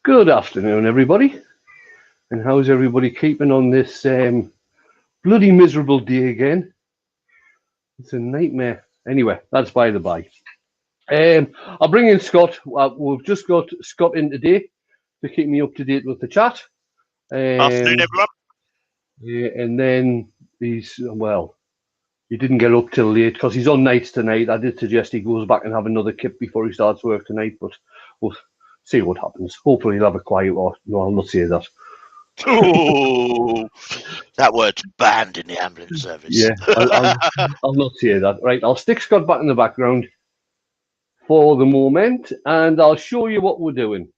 Good afternoon, everybody. And how's everybody keeping on this bloody miserable day again? It's a nightmare. Anyway, that's by the by. I'll bring in Scott. We've just got Scott in today to keep me up to date with the chat. Afternoon, everyone. Yeah, and then he didn't get up till late because he's on nights tonight. I did suggest he goes back and have another kip before he starts work tonight, but we'll see what happens. Hopefully he'll have a quiet or no, I'll not say that. Ooh, that word's banned in the ambulance service. Yeah, I'll not say that. Right, I'll stick Scott back in the background for the moment, and I'll show you what we're doing.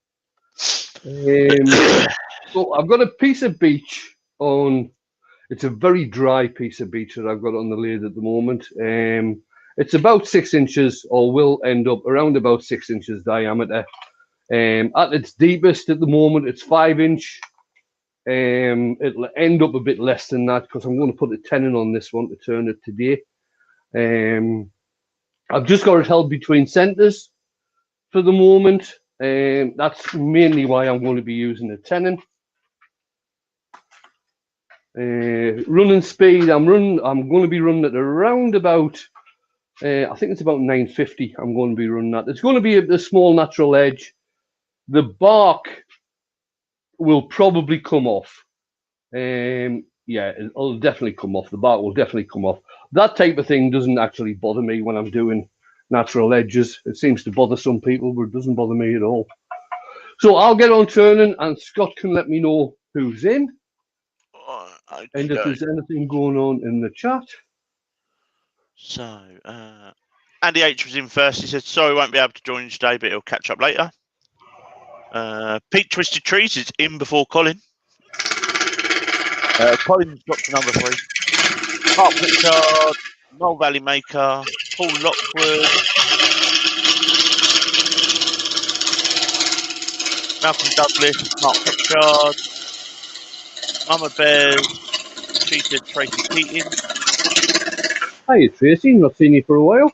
So I've got a piece of beach on. It's a very dry piece of beach that I've got on the lathe at the moment. It's about 6 inches, or will end up around about 6 inches diameter. At its deepest at the moment, it's 5 inch. It'll end up a bit less than that because I'm going to put a tenon on this one to turn it today. I've just got it held between centers for the moment. That's mainly why I'm going to be using a tenon. Running speed, I'm going to be running at around about, I think it's about 950. I'm going to be running that. It's going to be a small natural edge. The bark will probably come off. Yeah, it'll definitely come off. The bark will definitely come off. That type of thing doesn't actually bother me when I'm doing natural edges. It seems to bother some people, but it doesn't bother me at all. So I'll get on turning, and Scott can let me know who's in. And if there's anything going on in the chat. So, Andy H was in first. He said, sorry, won't be able to join you today, but he'll catch up later. Pete Twisted Trees is in before Colin. Colin's dropped to number 3. Mark Pritchard, Mole Valley Maker, Paul Lockwood, Malcolm Douglas, Mark Pritchard, Mama Bears, Peter Tracy Keating. Hi, Tracy. Not seen you for a while.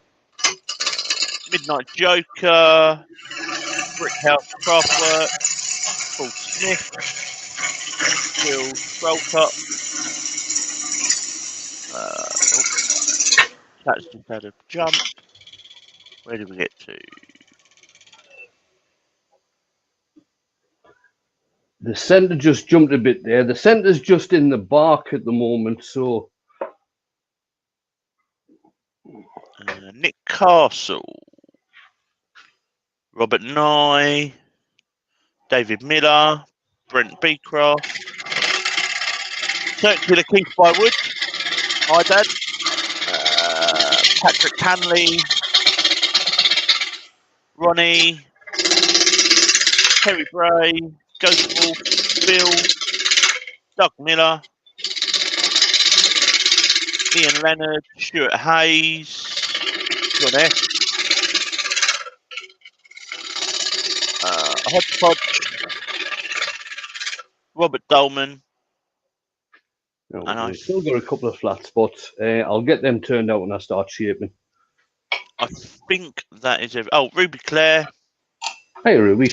Midnight Joker, Brickhouse Craftwork, Paul Smith, Will Scrollcup. That's just had a jump. Where did we get to? The centre just jumped a bit there. The centre's just in the bark at the moment, so. Nick Castle, Robert Nye, David Miller, Brent Beecroft, Circular Keith by Wood, hi Dad, Patrick Hanley, Ronnie, Terry Bray, Ghost Wolf, Bill, Doug Miller, Ian Leonard, Stuart Hayes, John F. Hodgepodge, Robert Dolman. No, and we've still got a couple of flat spots. I'll get them turned out when I start shaping. I think that is it. Oh, Ruby Clare. Hey, Ruby.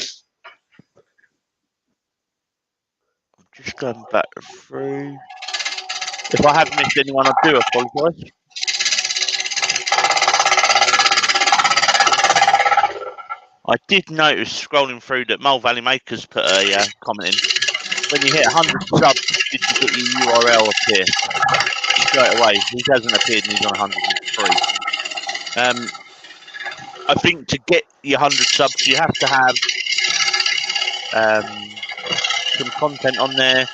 I'm just going back through. If I have missed anyone, I do apologise. I did notice scrolling through that Mole Valley Makers put a comment in. When you hit 100 subs, did you get your URL appear? Straight away. He hasn't appeared and he's on 103. I think to get your 100 subs, you have to have some content on there.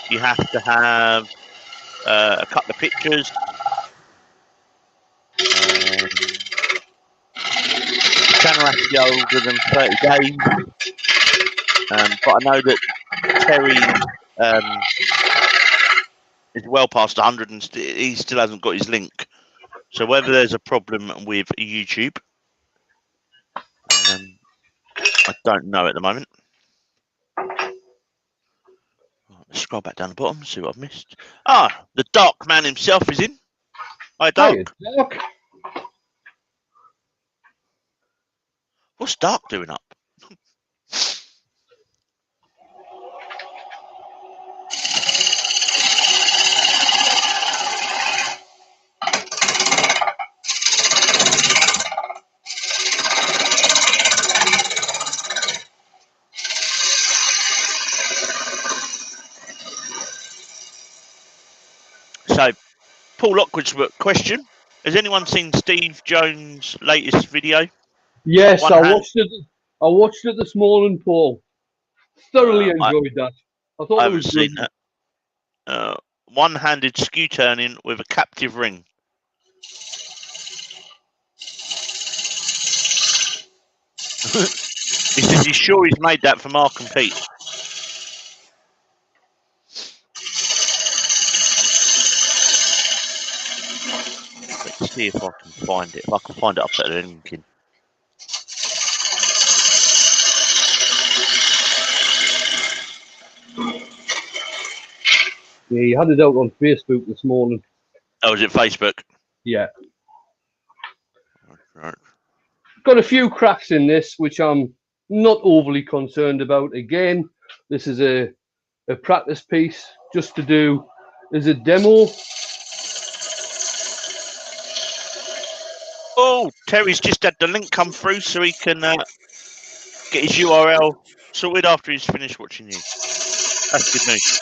You have to have a couple of pictures. The channel has to be older than 30 days. But I know that Terry is well past 100 and he still hasn't got his link. So whether there's a problem with YouTube, I don't know at the moment. Let's scroll back down the bottom, see what I've missed. Ah, the Dark Man himself is in. Hi, Dark. Hi, Dark. What's Dark doing up? Paul Lockwood's question. Has anyone seen Steve Jones' latest video? Yes, One I hand. watched it. I watched it this morning, Paul. Thoroughly I enjoyed that. I thought it haven't was seen brilliant. that. One-handed skew turning with a captive ring. He says he's sure he's made that for Mark and Pete. Let's see if I can find it. If I can find it, I'll put a link in. Yeah, you had it out on Facebook this morning. Oh, is it Facebook? Yeah. Right. Got a few cracks in this, which I'm not overly concerned about. Again, this is a practice piece just to do as a demo. Oh, Terry's just had the link come through so he can get his URL sorted after he's finished watching you. That's good news.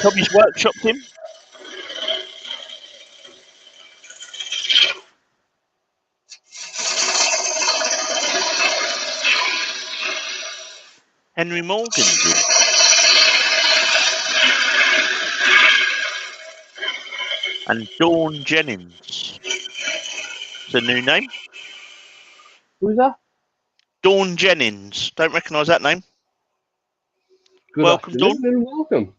Tommy's workshopped him. Henry Morgan's in. And Dawn Jennings. It's a new name. Who's that? Dawn Jennings. Don't recognise that name. Good Welcome, afternoon Dawn. and welcome.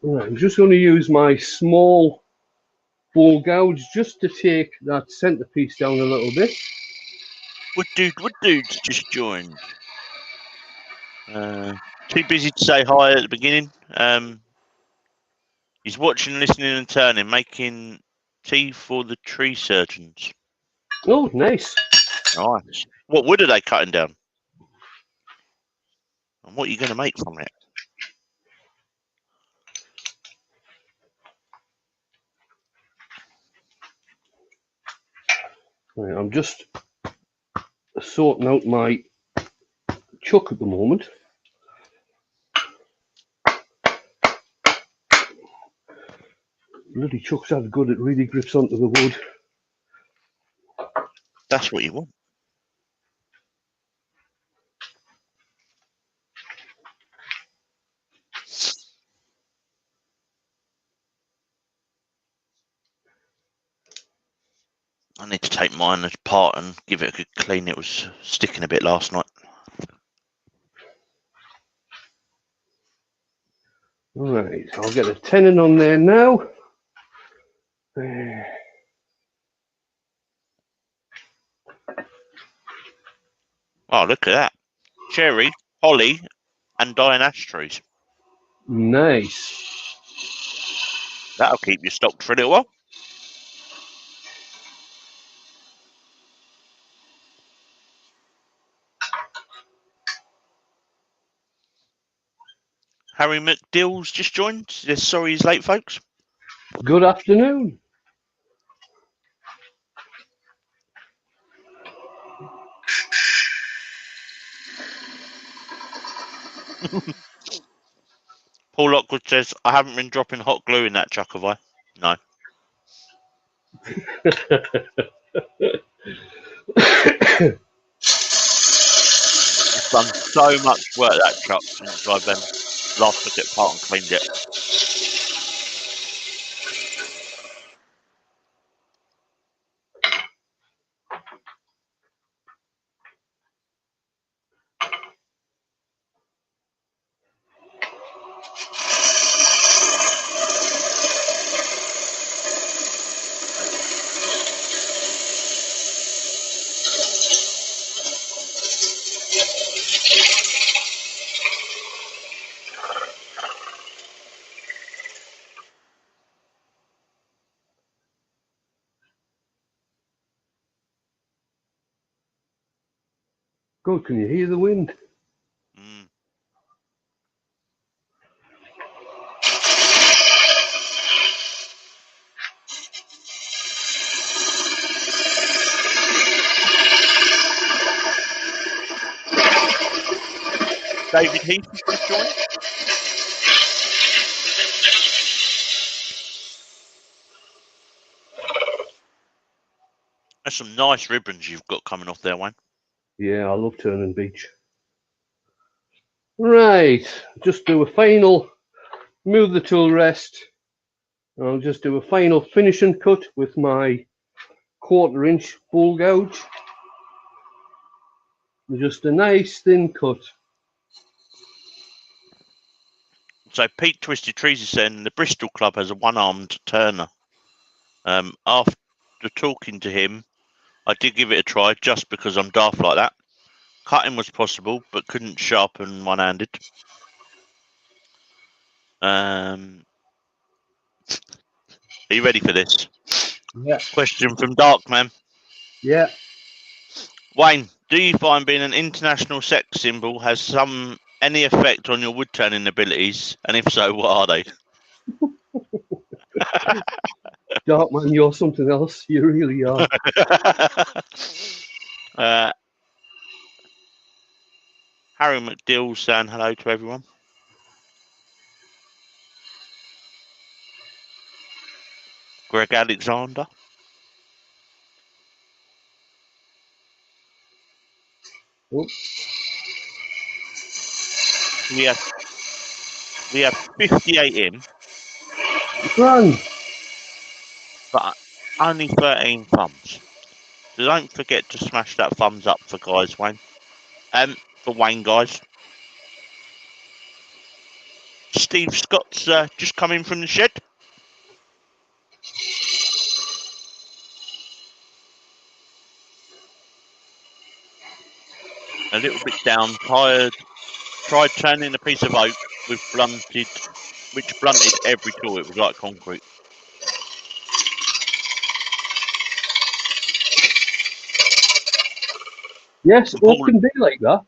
Right, I'm just going to use my small ball gouge just to take that centerpiece down a little bit. Wood Dude's just joined. Too busy to say hi at the beginning. He's watching, listening, and turning, making tea for the tree surgeons. Oh, nice. Nice. What wood are they cutting down? And what are you going to make from it? Right, I'm just sorting out my chuck at the moment. Bloody chuck's that good, it really grips onto the wood. That's what you want. I need to take mine apart and give it a good clean. It was sticking a bit last night. Right, I'll get a tenon on there now. Oh, look at that. Cherry, holly, and dying ash trees. Nice. That'll keep you stocked for a little while. Harry McDill's just joined. Sorry he's late, folks. Good afternoon. Paul Lockwood says, I haven't been dropping hot glue in that chuck, have I? No. It's done so much work, that chuck, since I've last took it apart and cleaned it. God, can you hear the wind? Mm. David Heath has just joined. There's some nice ribbons you've got coming off there, Wayne. Yeah, I love turning beach. Right, just do a final, move the tool rest. I'll just do a final finishing cut with my 1/4 inch bull gouge. Just a nice thin cut. So Pete Twisted Trees is saying the Bristol Club has a one-armed turner. After talking to him, I did give it a try just because I'm daft like that. Cutting was possible, but couldn't sharpen one-handed. Are you ready for this? Yeah. Question from Darkman. Yeah. Wayne, do you find being an international sex symbol has any effect on your wood turning abilities? And if so, what are they? Darkman, you're something else. You really are. Harry McDill saying hello to everyone. Greg Alexander. Oh. We have 58 in. Run. But only 13 thumbs. So don't forget to smash that thumbs up for guys, Wayne. For Wayne, guys. Steve Scott's just come in from the shed. A little bit down, tired. Tried turning a piece of oak which blunted every tool. It was like concrete. Yes, oak can be like that.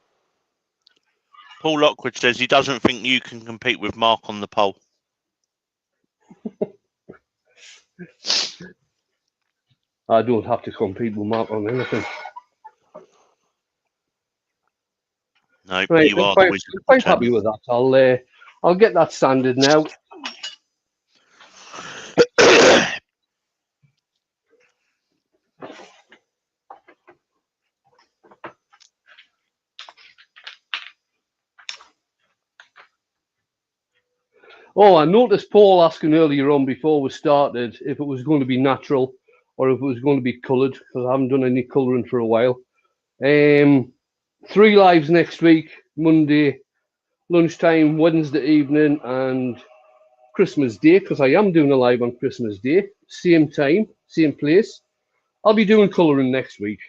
Paul Lockwood says he doesn't think you can compete with Mark on the pole. I don't have to compete with Mark on anything. No, Right, you are quite, the wizard. I'm quite happy with that. I'll get that sanded now. Oh, I noticed Paul asking earlier on before we started if it was going to be natural or if it was going to be coloured, because I haven't done any colouring for a while. 3 lives next week, Monday lunchtime, Wednesday evening, and Christmas Day, because I am doing a live on Christmas Day. Same time, same place. I'll be doing colouring next week.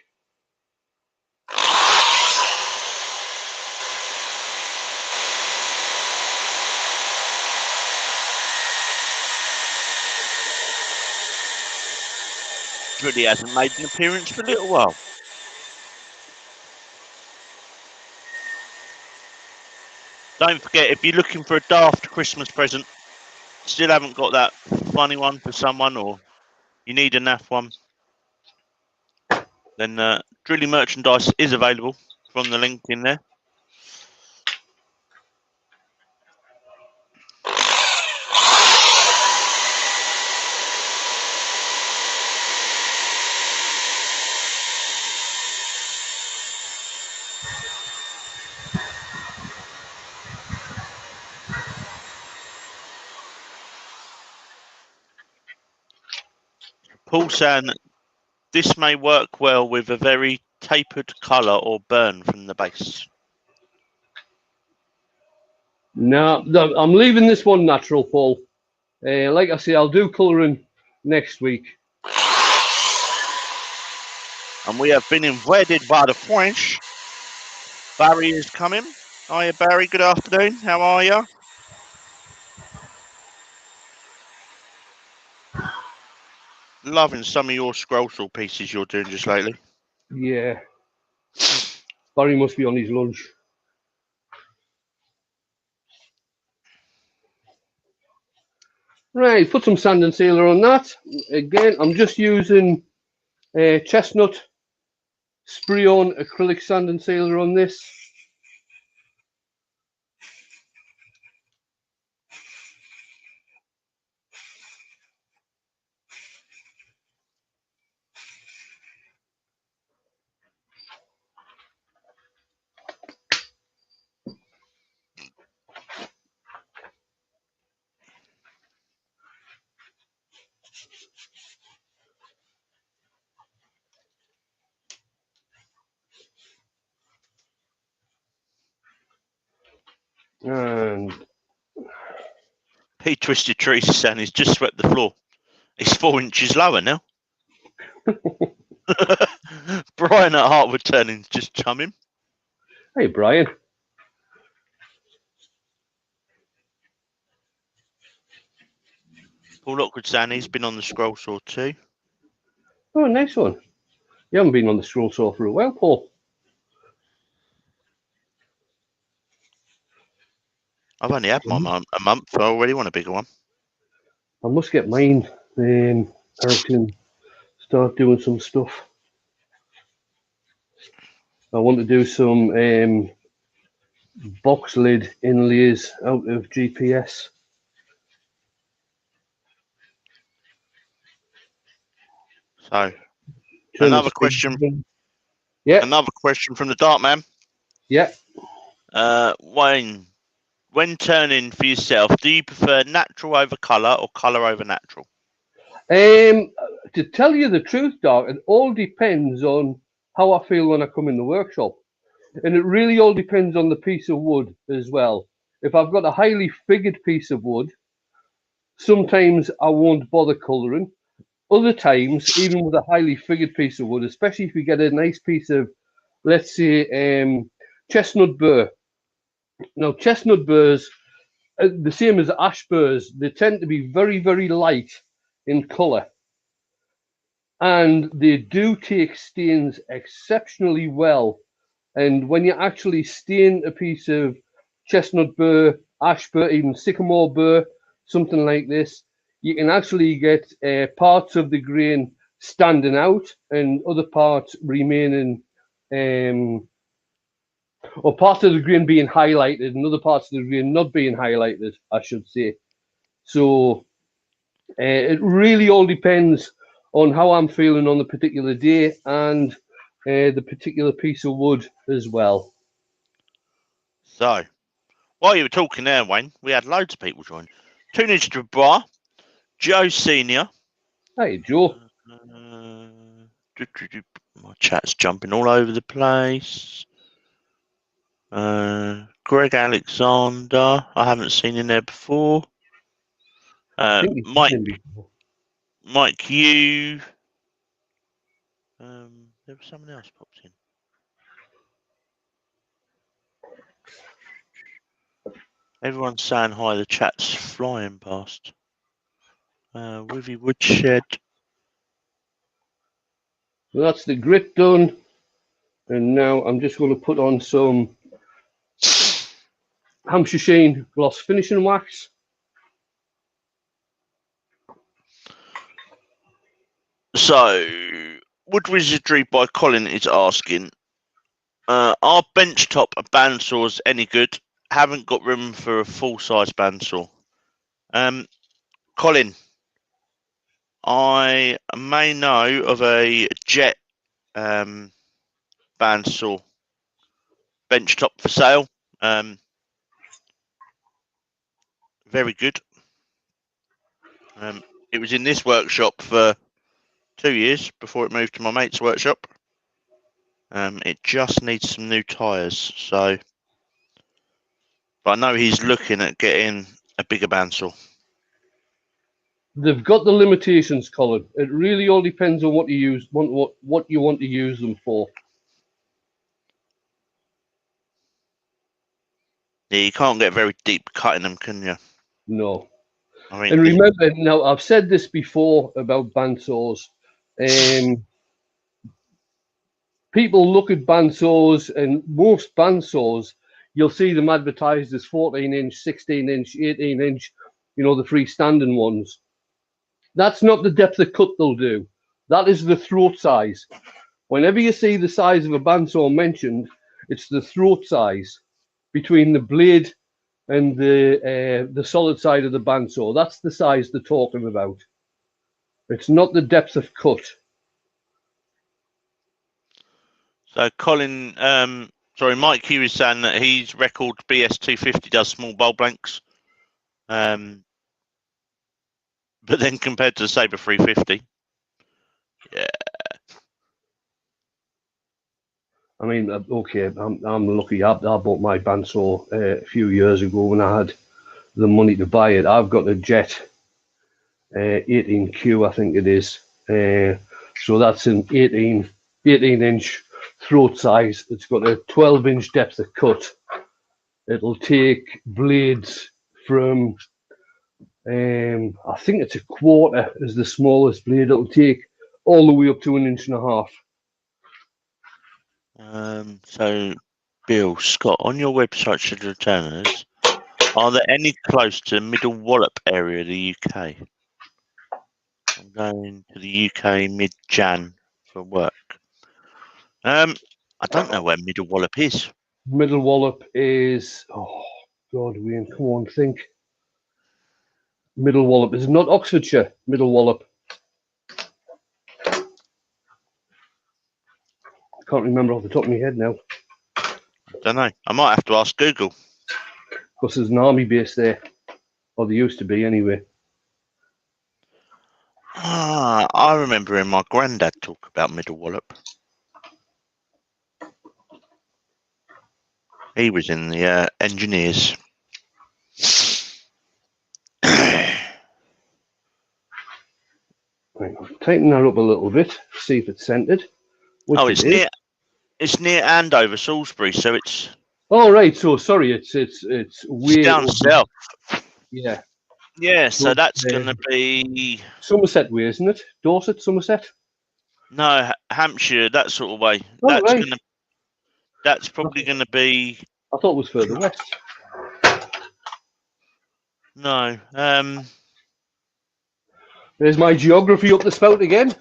Really hasn't made an appearance for a little while. Don't forget, if you're looking for a daft Christmas present, still haven't got that funny one for someone, or you need a naff one, then drilling merchandise is available from the link in there. Paul saying this may work well with a very tapered colour or burn from the base. No, I'm leaving this one natural, Paul. Like I say, I'll do colouring next week. And we have been invaded by the French. Barry is coming. Hiya, Barry. Good afternoon. How are you? Loving some of your scroll saw pieces you're doing just lately. Yeah. Barry must be on his lunch. Right, put some sand and sealer on that. Again, I'm just using chestnut spray-on acrylic sand and sealer on this. And He twisted trees and he's just swept the floor. He's 4 inches lower now. Brian at Hartwood Turning's just chumming. hey, Brian. Paul Lockwood saying he's been on the scroll saw too. Oh, nice one. You haven't been on the scroll saw for a while, Paul. I've only had mine a month. I already want a bigger one. I must get mine. I can start doing some stuff. I want to do some box lid inlays out of GPS. So, another question. Yeah. Another question from the Dart Man. Yeah. Wayne, when turning for yourself, do you prefer natural over colour or colour over natural? To tell you the truth, Doc, it all depends on how I feel when I come in the workshop. And it really all depends on the piece of wood as well. If I've got a highly figured piece of wood, sometimes I won't bother colouring. Other times, even with a highly figured piece of wood, especially if you get a nice piece of, let's say, chestnut burr. Now, chestnut burrs, the same as ash burrs, they tend to be very, very light in colour. And they do take stains exceptionally well. And when you actually stain a piece of chestnut burr, ash burr, even sycamore burr, something like this, you can actually get parts of the grain standing out and other parts remaining, or parts of the grain being highlighted and other parts of the grain not being highlighted, I should say. So it really all depends on how I'm feeling on the particular day and the particular piece of wood as well. So, while you were talking there, Wayne, we had loads of people join. Tunage to Bra, Joe Senior. Hey, Joe. My chat's jumping all over the place. Greg Alexander, I haven't seen in there before. Mike Yu. There was someone else popped in. Everyone's saying hi. The chat's flying past. Wivy Woodshed. So that's the grit done. And now I'm just going to put on some Hampshire Sheen gloss finishing wax. So, Wood Wizardry by Colin is asking, are benchtop bandsaws any good? Haven't got room for a full-size bandsaw. Colin, I may know of a jet bandsaw benchtop for sale. Very good. It was in this workshop for 2 years before it moved to my mate's workshop. It just needs some new tyres, so. But I know he's looking at getting a bigger bandsaw. They've got the limitations, Colin. It really all depends on what you use, what you want to use them for. Yeah, you can't get very deep cutting them, can you? No. I mean, and remember, now I've said this before about bandsaws. people look at bandsaws, and most bandsaws, you'll see them advertised as 14-inch, 16-inch, 18-inch, you know, the freestanding ones. That's not the depth of cut they'll do. That is the throat size. Whenever you see the size of a bandsaw mentioned, it's the throat size between the blade and the solid side of the bandsaw. That's the size they're talking about. It's not the depth of cut. So Colin, Mike Hugh is saying that his record BS250 does small bowl blanks. But then compared to the Sabre 350, yeah. I mean, okay, I'm lucky. I bought my bandsaw a few years ago when I had the money to buy it. I've got a Jet 18Q, I think it is. So that's an 18-inch throat size. It's got a 12-inch depth of cut. It'll take blades from, I think it's a quarter is the smallest blade. It'll take all the way up to 1.5 inches. So, Bill, Scott, on your website, should returners, are there any close to the Middle Wallop area of the UK? I'm going to the UK mid-Jan for work. I don't know where Middle Wallop is. Middle Wallop is, oh God, Wayne, come on, think. Middle Wallop is not Oxfordshire. Middle Wallop. I can't remember off the top of my head now. Don't know. I might have to ask Google. Because there's an army base there, or there used to be anyway. I remember hearing my granddad talk about Middle Wallop. He was in the engineers. Right, I'll tighten that up a little bit, see if it's centered. It's near Andover, Salisbury, so it's. Oh right, so sorry, it's way down south. Yeah. Yeah, so that's going to be Somerset way, isn't it? Dorset, Somerset. No, Hampshire, that sort of way. Oh, right. That's probably going to be. I thought it was further west. No. There's my geography up the spout again.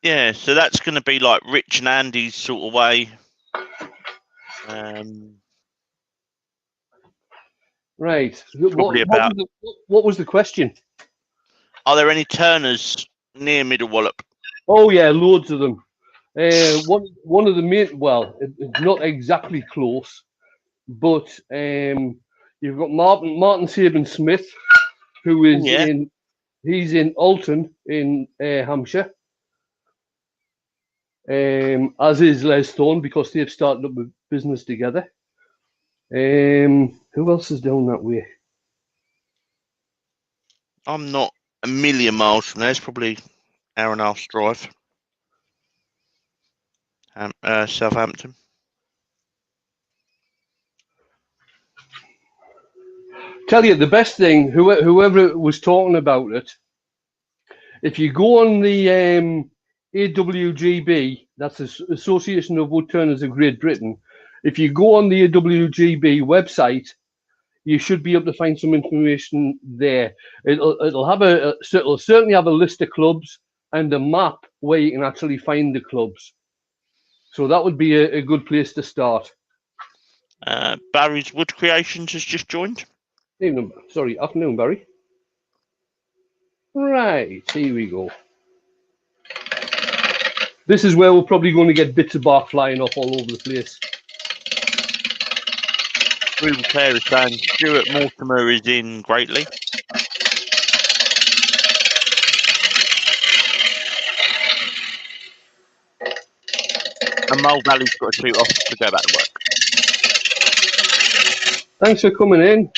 Yeah, so that's going to be like Rich and Andy's sort of way. Right. What was the question? Are there any Turners near Middle Wallop? Oh yeah, loads of them. One of the main, well, it's not exactly close, but you've got Martin Sabin Smith, who is he's in Alton in Hampshire. As is Les Thorne, because they've started up a business together. Who else is down that way? I'm not a million miles from there. It's probably hour and a half drive. Southampton. Tell you the best thing, whoever was talking about it, if you go on the AWGB, that's the Association of Woodturners of Great Britain, if you go on the AWGB website, you should be able to find some information there. It'll certainly have a list of clubs and a map where you can actually find the clubs. So that would be a good place to start. Barry's Wood Creations has just joined. Afternoon, Barry. Right, here we go. This is where we're probably going to get bits of bark flying off all over the place. Ruben Clare is saying Stuart Mortimer is in Greatly. And Mole Valley's got to shoot off to go back to work. Thanks for coming in.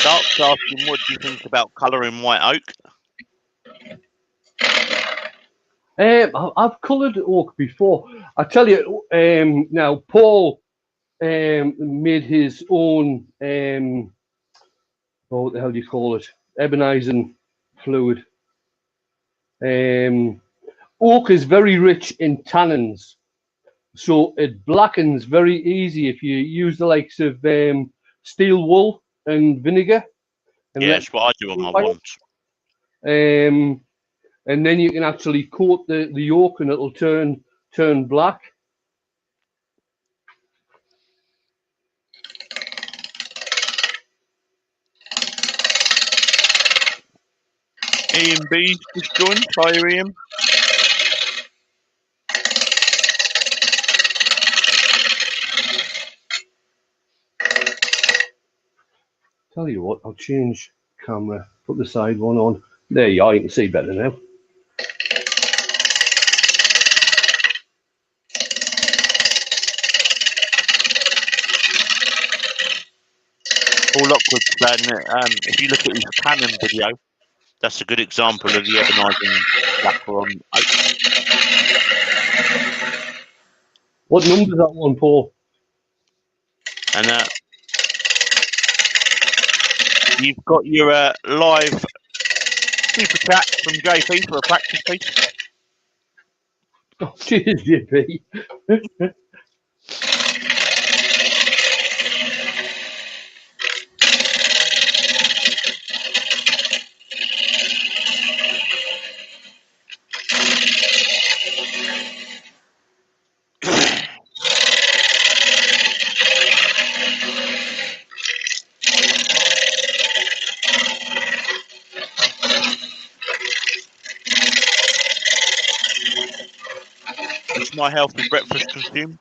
Dark's asking, what do you think about colouring white oak? I've coloured oak before. I tell you, now Paul made his own. What the hell do you call it? Ebonizing fluid. Oak is very rich in tannins, so it blackens very easy if you use the likes of steel wool and vinegar and Yeah, let that's what I do on my wands. and then you can actually coat the yolk and it'll turn black. Ian B's just joined. Hi, Ian. Tell you what, I'll change camera, put the side one on. There you are, you can see better now. Paul Lockwood's saying that if you look at his Canon video, that's a good example of the ebonizing lacquer on oak. What number's that one, Paul? And you've got your live super chat from JP for a practice piece. Oh, cheers, JP. Is my healthy breakfast consumed?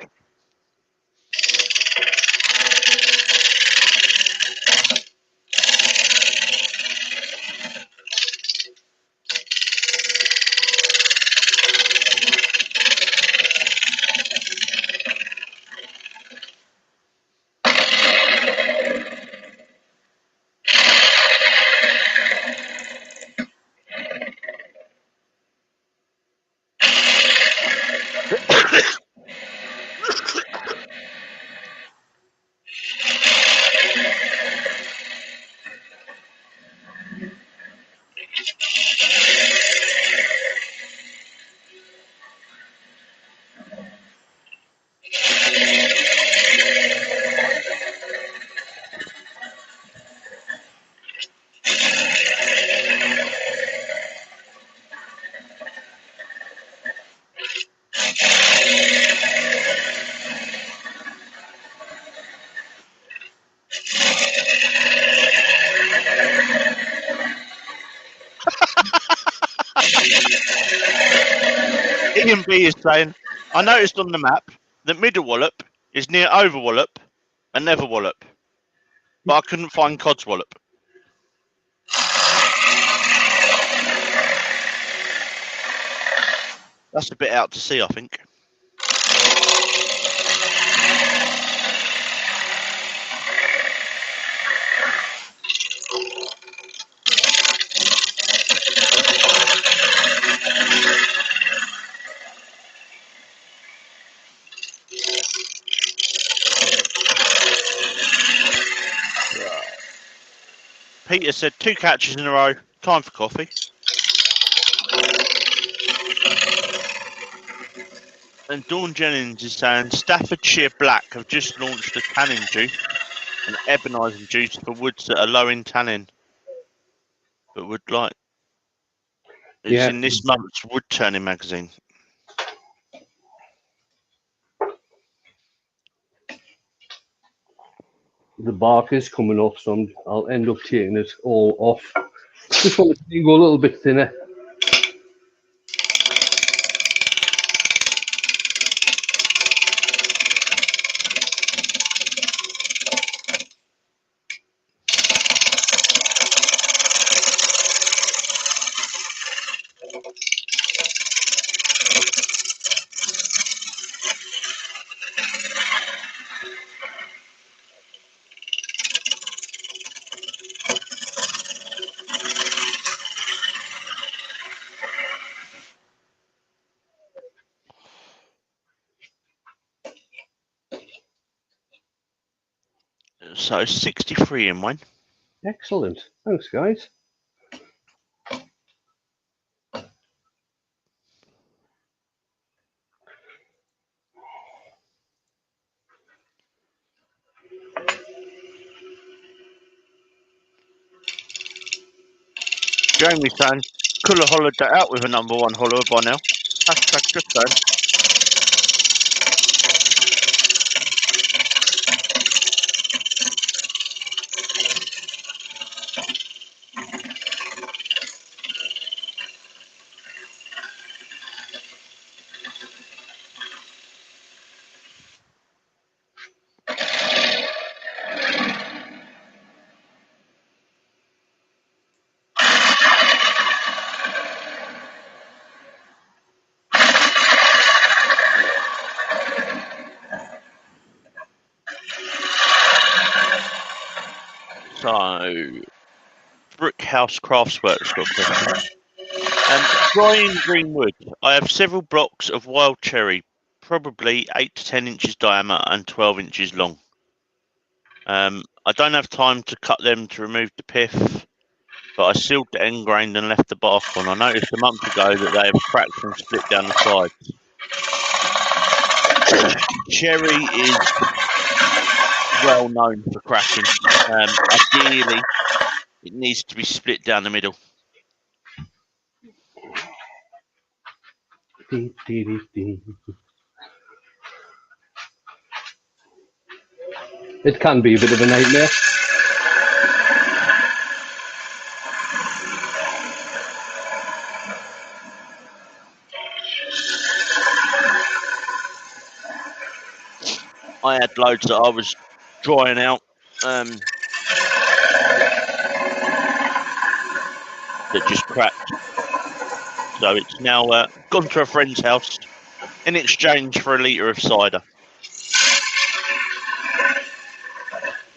Ian B is saying, I noticed on the map that Middle Wallop is near Over Wallop and Nether Wallop, but I couldn't find Cod's Wallop. That's a bit out to sea, I think. Peter said 2 catches in a row. Time for coffee. And Dawn Jennings is saying Staffordshire Black have just launched a tannin juice, an ebonising juice for woods that are low in tannin, but would like. It's in this month's Wood Turning magazine. The bark is coming off, so I'll end up taking it all off. Just want to go a little bit thinner. So 63 in Wayne. Excellent. Thanks, guys. Jamie's saying, could have hollowed that out with a number one hollower by now. Hashtag just saying. So, Brickhouse Craftsworks got a question. Drying green wood. I have several blocks of wild cherry, probably 8 to 10 inches diameter and 12 inches long. I don't have time to cut them to remove the pith, but I sealed the end grain and left the bark on. I noticed a month ago that they have cracked and split down the sides. Cherry is well known for cracking. Ideally, it needs to be split down the middle. It can be a bit of a nightmare. I had loads that I was drying out that just cracked. So it's now gone to a friend's house in exchange for a litre of cider.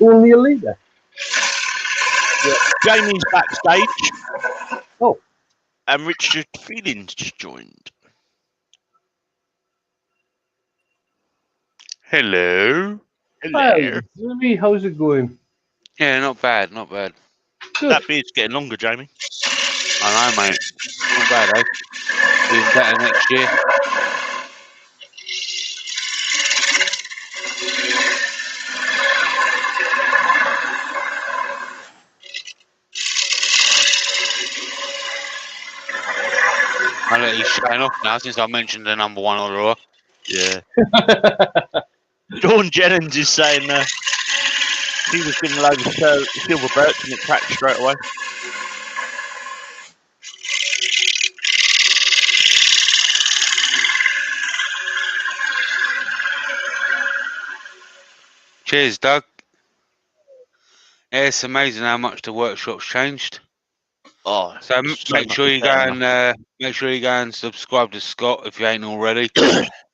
Only a litre? Yeah. Jamie's backstage. Oh. And Richard Feelings just joined. Hello. Hello. Jamie, how's it going? Yeah, not bad, not bad. Good. That beard's getting longer, Jamie. I know, mate. Not bad, eh? Doing better next year. I let you shine off now since I mentioned the number one order. Yeah. Dawn Jennings is saying he was given a load of silver birch and it cracked straight away. Cheers, Doug. Yeah, it's amazing how much the workshop's changed. Oh, so make sure you go and subscribe to Scott if you ain't already.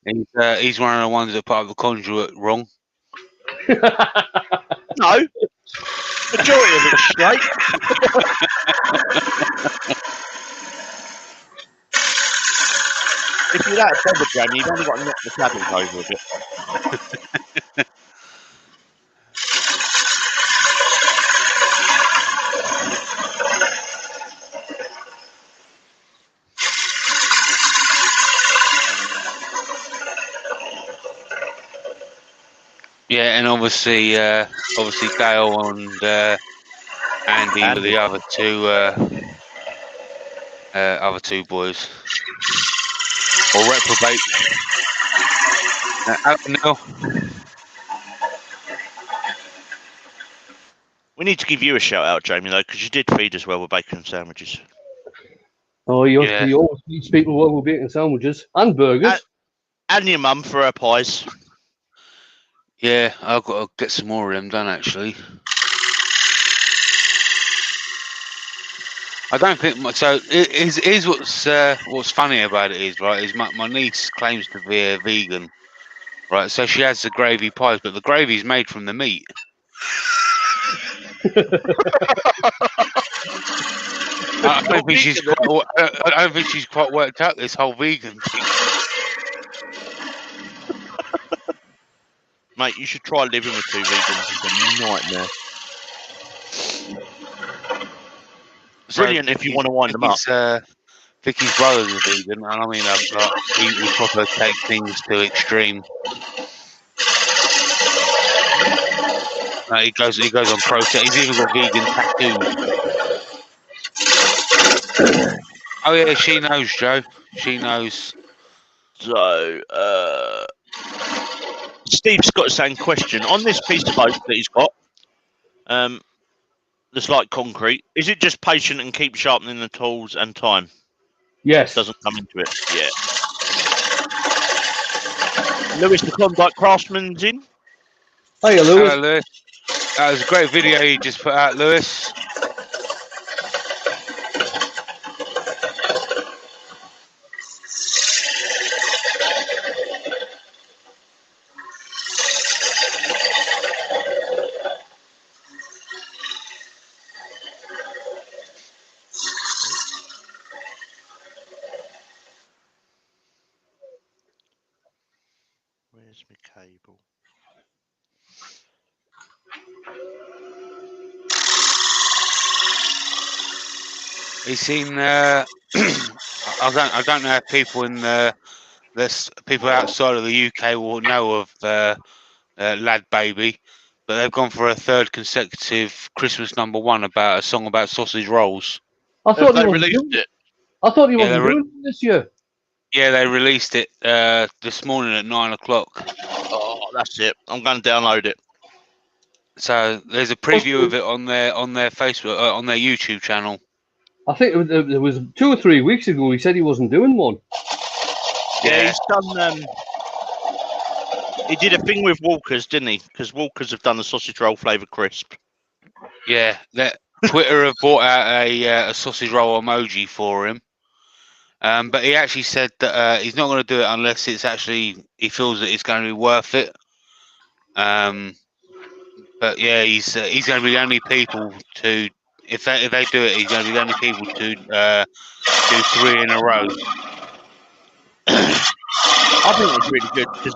He's one of the ones that put up the conduit wrong. No, majority of it's straight. If you're that bothered, Jamie, you've only got to knock the saddles over a bit. Yeah, and obviously Dale and Andy were the other two boys. Or reprobate. No. We need to give you a shout out, Jamie, though, because you did feed us well with bacon sandwiches. Oh, you always feed people well with bacon sandwiches and burgers. And your mum for her pies. Yeah, I've got to get some more of them done, actually. I don't think so. Here's what's funny about it is, right? Is my niece claims to be a vegan, right? So she has the gravy pies, but the gravy's made from the meat. I don't think she's quite worked out this whole vegan thing. mate. You should try living with 2 vegans. It's a nightmare. Brilliant if you want to wind them up. Vicky's brother's a vegan, and I mean, like, he proper takes things to extreme. He goes on protest. He's even got vegan tattoos. Oh yeah, she knows, Joe. She knows. So, Steve's got the same question on this piece of oak that he's got. That's like concrete. Is it just patient and keep sharpening the tools and time? Yes. Doesn't come into it. Yeah. Lewis the Klondike Craftsman's in. Hiya, Lewis. Hello, Lewis. That was a great video you just put out, Lewis. Where's my cable? He's seen. I don't know if people in there's people outside of the UK will know of Lad Baby, but they've gone for a 3rd consecutive Christmas #1 about a song about sausage rolls. I thought they he released wasn't it. I thought he Yeah, wasn't doing it this year. Yeah, they released it this morning at 9 o'clock. Oh, that's it. I'm going to download it. So there's a preview of it on their Facebook on their YouTube channel. I think it was 2 or 3 weeks ago. He said he wasn't doing one. Yeah, he's done. He did a thing with Walkers, didn't he? Because Walkers have done the sausage roll flavour crisp. Yeah, Twitter have brought out a sausage roll emoji for him. But he actually said that he's not going to do it unless it's actually he feels that it's going to be worth it. But yeah, he's going to be the only people to if they do it, he's going to be the only people to do 3 in a row. I think it's really good because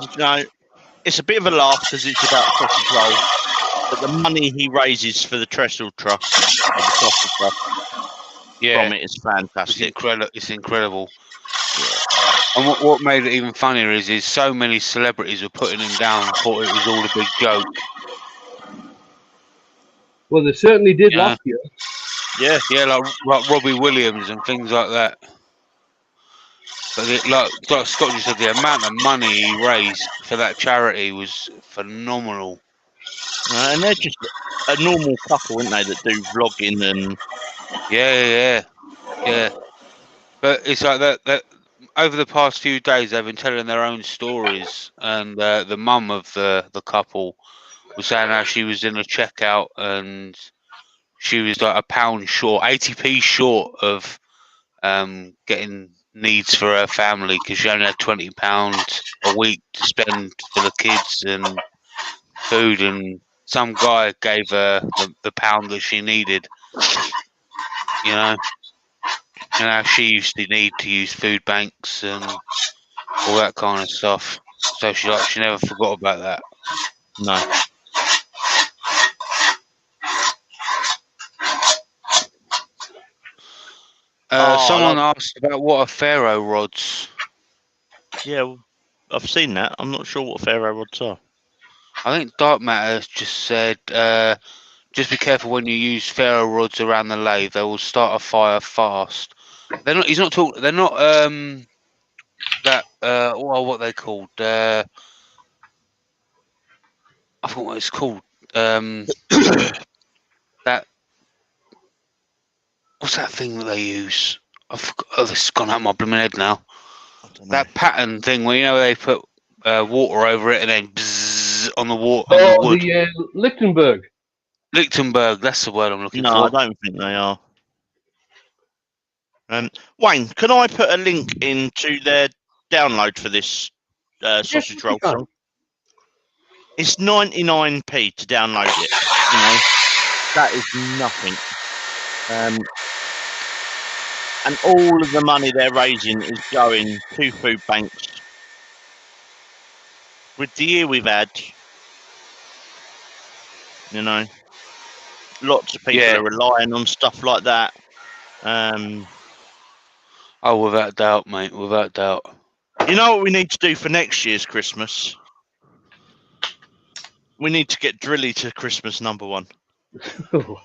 it's a bit of a laugh because it's about sausage roll, but the money he raises for the Trestle Trust, the sausage trust, from it is fantastic. It's incredible. Yeah. And what made it even funnier is so many celebrities were putting him down, thought it was all a big joke. Well, they certainly did last year. Yeah, like Robbie Williams and things like that. But like Scott just said, the amount of money he raised for that charity was phenomenal. And they're just a normal couple, aren't they, that do vlogging and... Yeah. But it's like that over the past few days, they've been telling their own stories. And the mum of the couple was saying how she was in a checkout and she was like £1 short, 80p short of getting needs for her family because she only had £20 a week to spend for the kids and food, and some guy gave her the pound that she needed, and how she used to need to use food banks and all that kind of stuff, so she never forgot about that. No. Someone asked about what are Pharaoh rods. Yeah, well, I've seen that. I'm not sure what Pharaoh rods are. I think Dark Matter just said, just be careful when you use Pharaoh rods around the lathe. They will start a fire fast. They're not. He's not talking. They're not. That. What are they called? I forgot what it's called. That. What's that thing that they use? I forgot. Oh, this has gone out of my blooming head now. That pattern thing where they put water over it and then bzzz on the water. Oh, on the wood. the Lichtenberg. Lichtenberg, that's the word I'm looking for. No, I don't think they are. Wayne, can I put a link into their download for this sausage roll song? It's 99p to download it. That is nothing. And all of the money they're raising is going to food banks. With the year we've had, You know, lots of people are relying on stuff like that. Oh, without doubt, mate. Without doubt. You know what we need to do for next year's Christmas? We need to get Drilly to Christmas #1. No.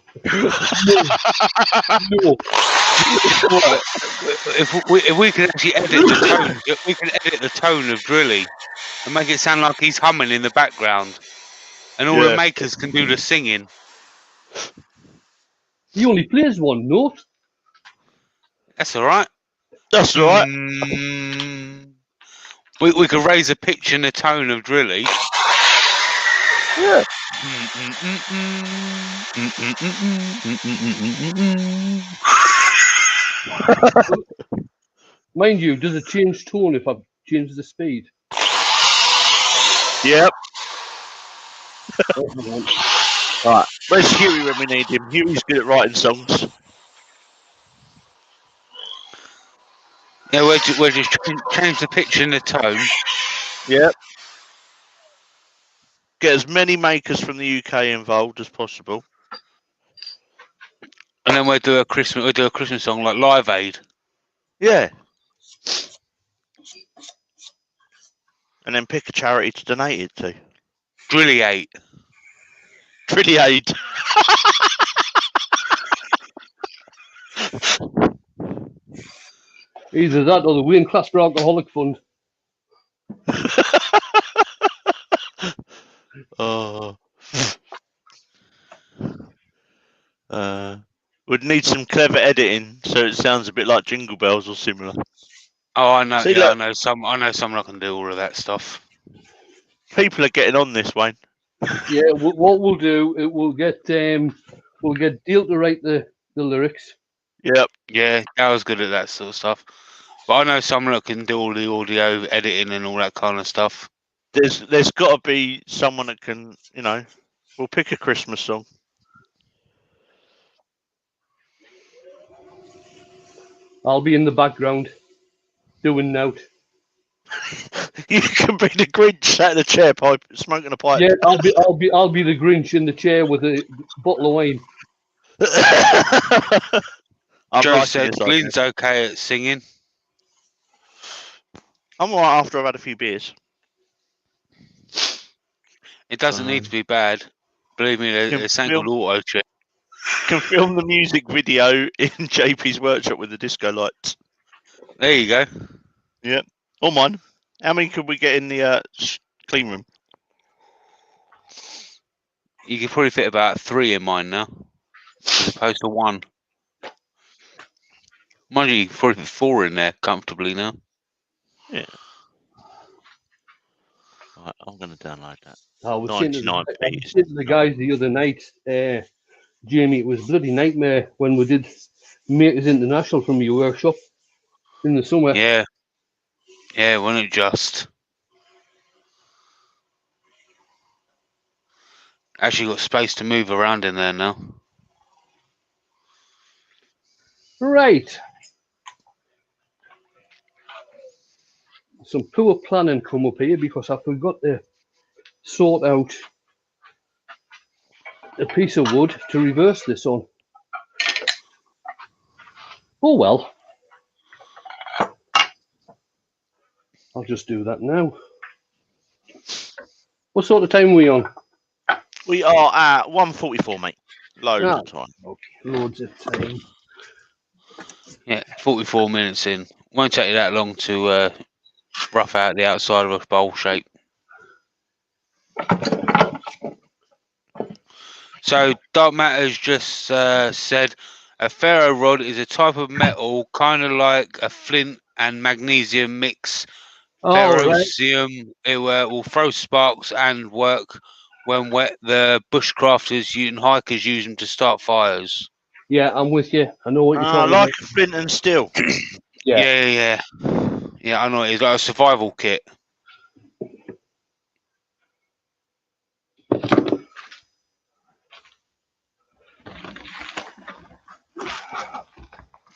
If we could actually edit the tone, if we can edit the tone of Drilly and make it sound like he's humming in the background, and all the makers can do the singing. He only plays one note. That's all right. That's all right. We could raise a pitch and a tone of Drilly. Yeah. Mind you, does it change tone if I change the speed? Yep. Right. Where's Huey when we need him? Huey's good at writing songs. Yeah, we'll just change the pitch and the tone. Yep. Get as many makers from the UK involved as possible. And then we'll do a Christmas song like Live Aid. Yeah. And then pick a charity to donate it to. Drilly 8. Drilly Aid. Either that or the Wayne Clasper Alcoholic Fund. Oh. Would need some clever editing so it sounds a bit like Jingle Bells or similar. Oh, I know. See, yeah, look. I know someone that can do all of that stuff. People are getting on this, Wayne. Yeah, what we'll do, we'll get Dale to write the lyrics. Yep. Yeah, I was good at that sort of stuff. But I know someone that can do all the audio editing and all that kind of stuff. There's got to be someone that can, you know. We'll pick a Christmas song. I'll be in the background doing note. You can be the Grinch sat in a chair, pipe smoking a pipe. Yeah, I'll be the Grinch in the chair with a bottle of wine. Joe said Glenn's okay at singing. I'm alright after I've had a few beers. It doesn't need to be bad. Believe me, there's something called auto check. Can film the music video in JP's workshop with the disco lights. There you go. Yep. Or mine. How many could we get in the clean room? You could probably fit about 3 in mine now, as opposed to 1. Mind you could probably fit 4 in there comfortably now. Yeah. Right, I'm going to download that. I was saying to the guys the other night, Jamie, it was a bloody nightmare when we did Makers International from your workshop in the summer. Yeah. Yeah, wasn't it just? Actually got space to move around in there now. Right. Some poor planning come up here because I forgot to sort out a piece of wood to reverse this on. Oh well. I'll just do that now. What sort of time are we on? We are at 1:44, mate. Loads of time. Okay, loads of time. Yeah, 44 minutes in. Won't take you that long to rough out the outside of a bowl shape. So Dark Matters just said a ferro rod is a type of metal, kind of like a flint and magnesium mix. Ferrocium, right. It will throw sparks and work when wet. The bushcrafters and hikers use them to start fires. Yeah, I'm with you. I know what you're talking like about. flint and steel. Yeah, I know. It's like a survival kit.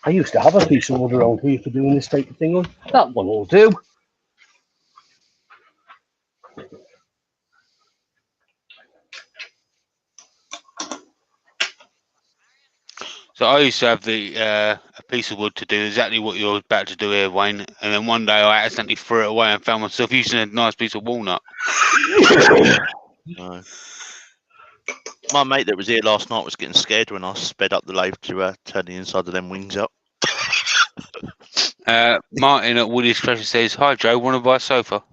I used to have a piece of wood around here for doing this type of thing on. That one will do. So I used to have a piece of wood to do exactly what you're about to do here, Wayne. And then one day I accidentally threw it away and found myself using a nice piece of walnut. No. My mate that was here last night was getting scared when I sped up the lathe to turn the inside of them wings up. Martin at Woody's Treasure says, "Hi Joe, want to buy a sofa?"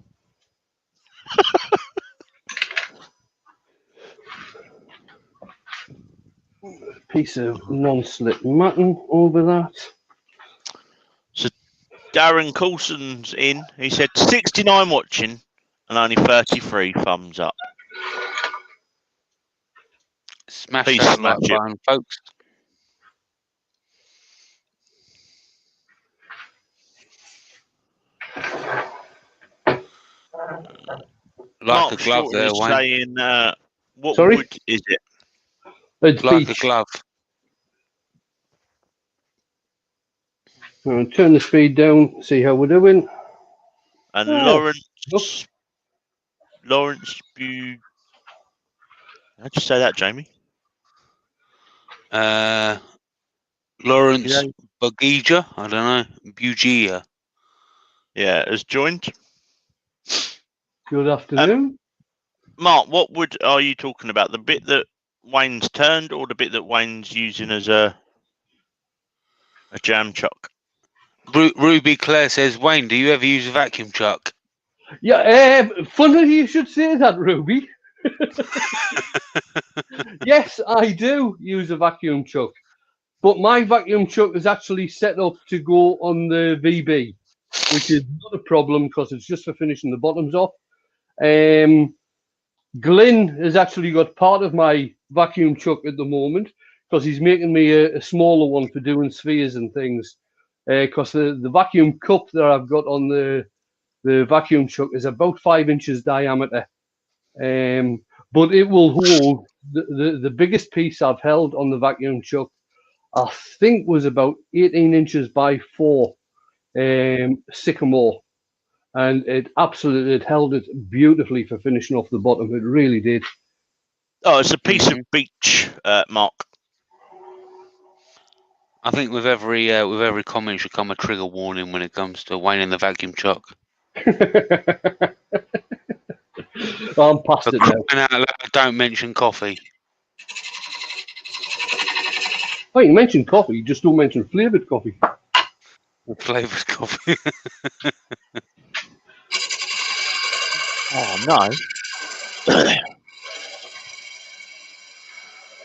Piece of non-slip mutton over that. So Darren Coulson's in. He said 69 watching and only 33 thumbs up. Smash Please that smash like it. button, folks. Like Mark a glove Shorten there, is Wayne. saying, what Sorry? wood is it? It's Like beech. a glove. I'll turn the speed down, see how we're doing. And Oh, Lawrence how'd you say that, Jamie? Lawrence Bugija, I don't know, Bugia. Yeah, has joined. Good afternoon. Mark, what wood are you talking about? The bit that Wayne's turned or the bit that Wayne's using as a jam chuck? Ruby Claire says, "Wayne, do you ever use a vacuum chuck?" Yeah, funny you should say that, Ruby. Yes, I do use a vacuum chuck, but my vacuum chuck is actually set up to go on the VB, which is not a problem because it's just for finishing the bottoms off. Glyn has actually got part of my vacuum chuck at the moment because he's making me a smaller one for doing spheres and things. Because the vacuum cup that I've got on the vacuum chuck is about 5 inches diameter. But it will hold the biggest piece I've held on the vacuum chuck, I think, was about 18 inches by 4 sycamore. And it held it beautifully for finishing off the bottom. It really did. Oh, it's a piece of beech, Mark. I think with every comment should come a trigger warning when it comes to Wayne and the vacuum chuck. I'm past For it now. crying out loud, don't mention coffee. Oh, you mentioned coffee, you just don't mention flavoured coffee. Flavoured coffee. Oh, no.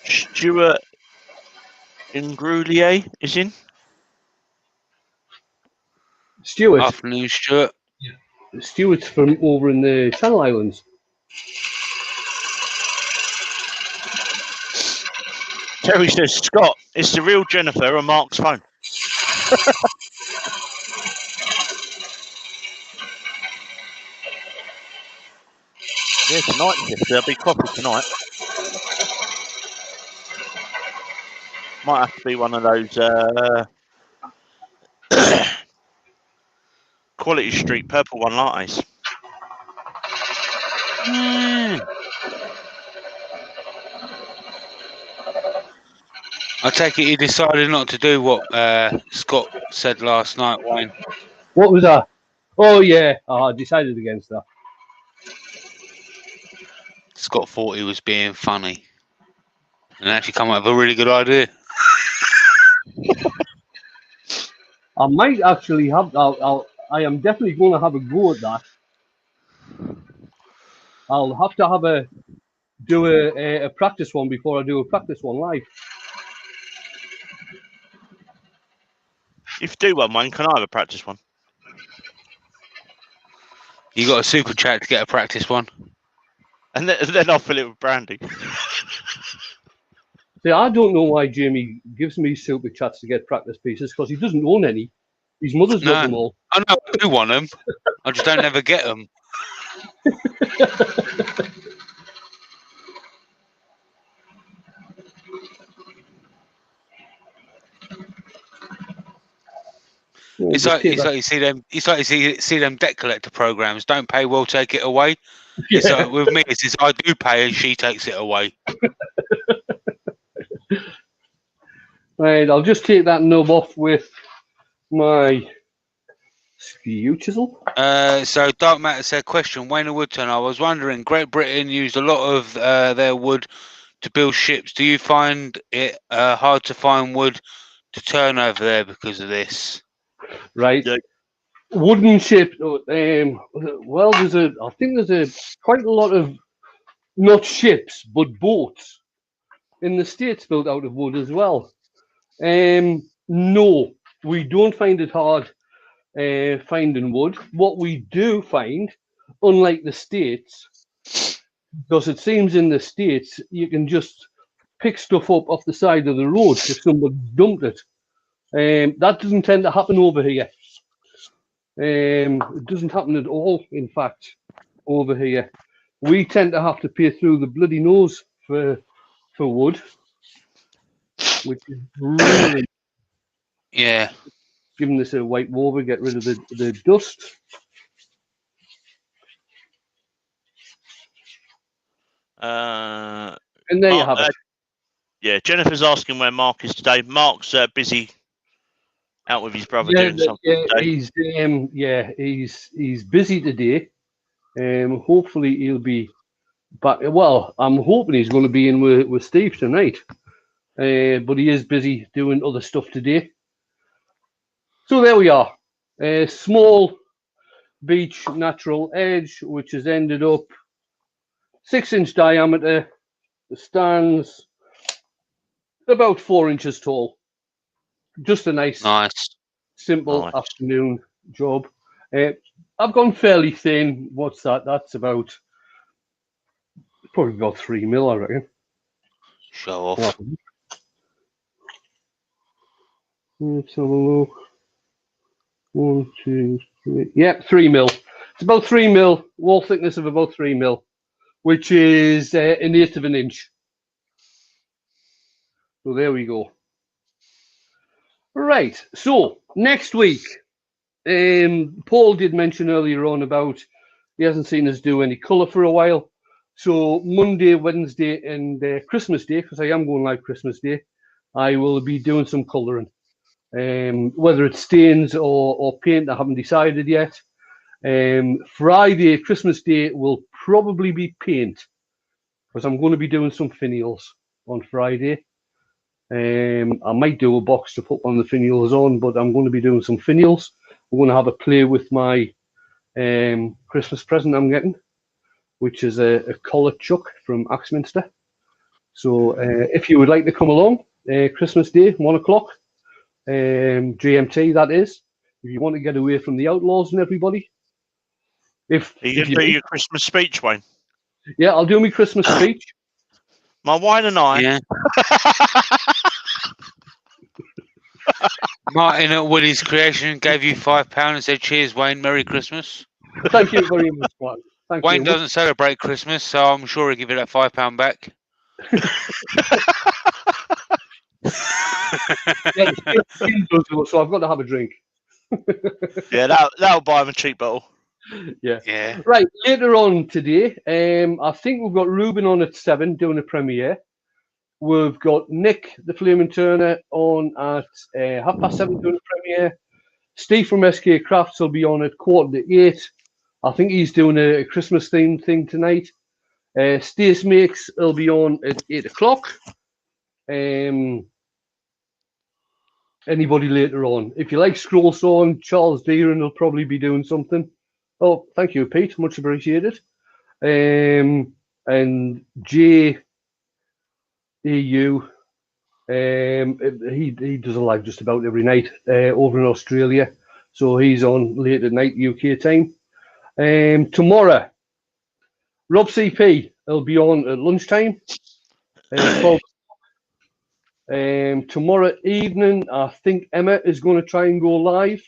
Stuart Ingroulier is in. Stuart. Afternoon, Stuart. Stuart's from over in the Channel Islands. Terry says, Scott, it's the real Jennifer on Mark's phone. Yeah, tonight, there'll be coffee tonight. Might have to be one of those Quality Street purple one lattes. I take it you decided not to do what Scott said last night, Wayne. What was that? Oh, yeah. I decided against that. Scott thought he was being funny and actually come up with a really good idea. I might actually have. I am definitely going to have a go at that. I'll have to do a practice one before I do a practice one live. If you do one, Wayne, can I have a practice one? You got a super chat to get a practice one. And then I'll fill it with brandy. See, I don't know why Jamie gives me super chats to get practice pieces because he doesn't own any. His mother's got them all. I know, I do want them. I just don't ever get them. Yeah, it's like you see them. It's like you see them debt collector programs. Don't pay, we'll take it away. Yeah. It's like, with me, it's I do pay and she takes it away. Right, I'll just take that nub off with my skew chisel. So Dark Matter said, question, Wayne Woodton, I was wondering, Great Britain used a lot of their wood to build ships. Do you find it hard to find wood to turn over there because of this? Right. Yeah. Wooden ship. Well, I think there's quite a lot of not ships but boats in the States built out of wood as well. No, we don't find it hard finding wood. What we do find, unlike the States, because it seems in the States you can just pick stuff up off the side of the road if somebody dumped it. That doesn't tend to happen over here. It doesn't happen at all, in fact, over here. We tend to have to pay through the bloody nose for wood, which is really Yeah. giving this a white over, get rid of the dust. And there you have it. Yeah, Jennifer's asking where Mark is today. Mark's busy out with his brother doing something today. He's busy today. Hopefully he'll be back. Well, I'm hoping he's going to be in with Steve tonight. But he is busy doing other stuff today. So there we are. A small beech natural edge, which has ended up 6-inch diameter. The stands about 4 inches tall. Just a nice simple afternoon job. I've gone fairly thin. What's that? That's about probably about 3 mil, I reckon. Show off. Let's have a look. 1, 2, 3. Yep, 3 mil. It's about 3 mil. Wall thickness of about 3 mil, which is 1/8 of an inch. So there we go. Right. So next week, Paul did mention earlier on about he hasn't seen us do any colour for a while. So Monday, Wednesday, and Christmas Day, because I am going live Christmas Day, I will be doing some colouring. Whether it's stains or paint, I haven't decided yet. Friday, Christmas Day, will probably be paint, because I'm going to be doing some finials on Friday. I might do a box to put one of the finials on, but I'm going to be doing some finials. I'm going to have a play with my Christmas present I'm getting, which is a collar chuck from Axminster. So if you would like to come along, Christmas Day, 1 o'clock, GMT, that is. If you want to get away from the outlaws and everybody. Are you going to do your Christmas speech, Wayne? Yeah, I'll do my Christmas speech. My wine and I. Yeah. Martin at Willie's Creation gave you £5 and said, "Cheers, Wayne. Merry Christmas." Thank you very much, Martin. Thank Wayne you. doesn't celebrate Christmas, so I'm sure he'll give you that £5 back. Yeah, so I've got to have a drink. Yeah, that'll buy him a cheap bottle. Yeah. Right, later on today, I think we've got Ruben on at 7 doing a premiere. We've got Nick, the Flaming Turner, on at 7:30 doing a premiere. Steve from SK Crafts will be on at 7:45. I think he's doing a Christmas themed thing tonight. Stace Makes will be on at 8 o'clock. Anybody later on. If you like Scroll Song, Charles Deeren will probably be doing something. Oh, thank you, Pete. Much appreciated. And JEU, he does a live just about every night over in Australia. So he's on late at night UK time. Tomorrow, Rob CP will be on at lunchtime. Tomorrow evening, I think Emma is going to try and go live.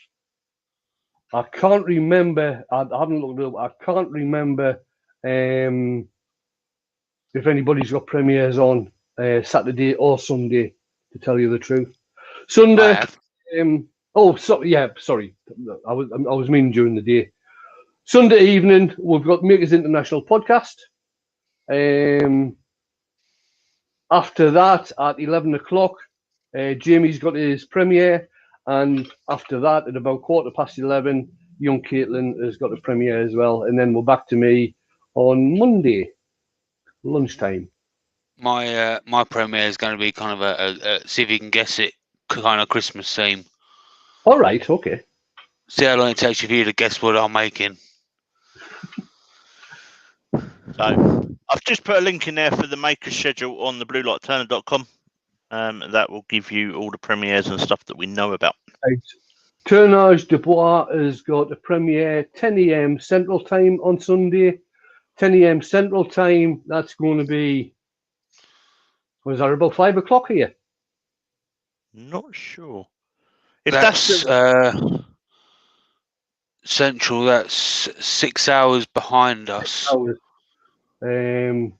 I can't remember. I haven't looked it up. I can't remember if anybody's got premieres on Saturday or Sunday, to tell you the truth. Sunday. Sorry. I was meaning during the day. Sunday evening, we've got Makers International podcast. After that, at 11 o'clock, Jamie's got his premiere, and after that, at about 11:15, young Caitlin has got a premiere as well, and then we're back to me on Monday lunchtime. My premiere is going to be kind of a see if you can guess it, kind of Christmas theme. All right, okay. See how long it takes you for you to guess what I'm making. So I've just put a link in there for the maker schedule on the bluelightturner.com. That will give you all the premieres and stuff that we know about. Right. Tournage de Bois has got a premiere 10 a.m. Central Time on Sunday. 10 a.m. Central Time. That's going to be, was that about 5 o'clock here? Not sure. If That's Central. That's 6 hours behind us. 6 hours. 10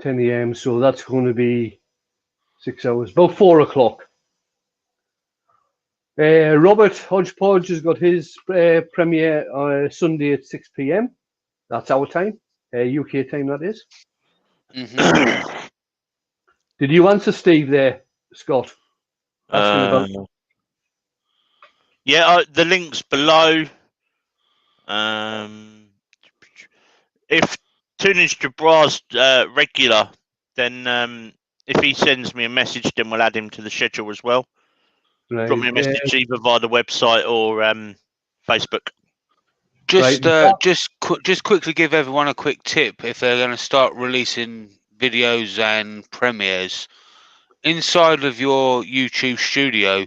a.m. So that's going to be 6 hours, about 4 o'clock. Robert Hodgepodge has got his premiere Sunday at 6 p.m. That's our time, UK time, that is. Mm-hmm. Did you answer Steve there, Scott? Asking about... Yeah, the link's below. If Tunage de Bras regular, then if he sends me a message, then we'll add him to the schedule as well. Right. Drop me a message either via the website or Facebook. Just quickly give everyone a quick tip if they're going to start releasing videos and premieres. Inside of your YouTube studio,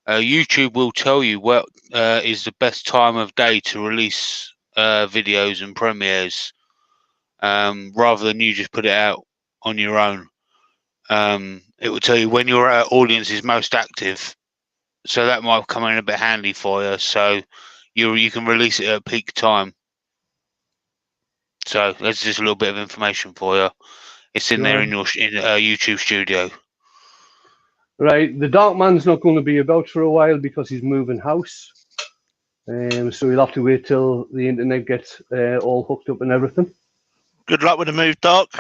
YouTube will tell you what is the best time of day to release videos and premieres, rather than you just put it out on your own. It will tell you when your audience is most active, so that might come in a bit handy for you. So you can release it at peak time. So that's just a little bit of information for you. It's in there in your YouTube studio. Right, the Dark Man's not going to be about for a while because he's moving house. So he'll have to wait till the internet gets all hooked up and everything. Good luck with the move, Dark.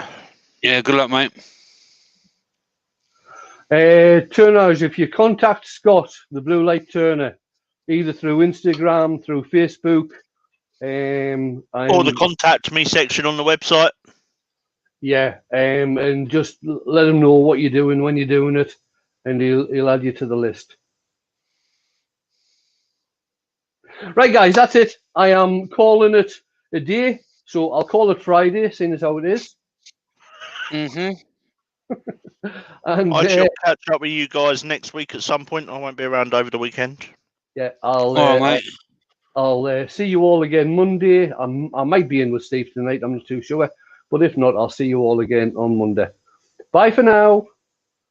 Yeah, good luck, mate. Turners, if you contact Scott, the Blue Light Turner, either through Instagram, through Facebook, or the contact me section on the website. Yeah, and just let him know what you're doing, when you're doing it, and he'll add you to the list. Right, guys, that's it. I am calling it a day, so I'll call it Friday, seeing as how it is. Mm-hmm. And I shall catch up with you guys next week at some point. I won't be around over the weekend. Yeah, I'll see you all again Monday. I might be in with Steve tonight. I'm not too sure, but if not, I'll see you all again on Monday. Bye for now.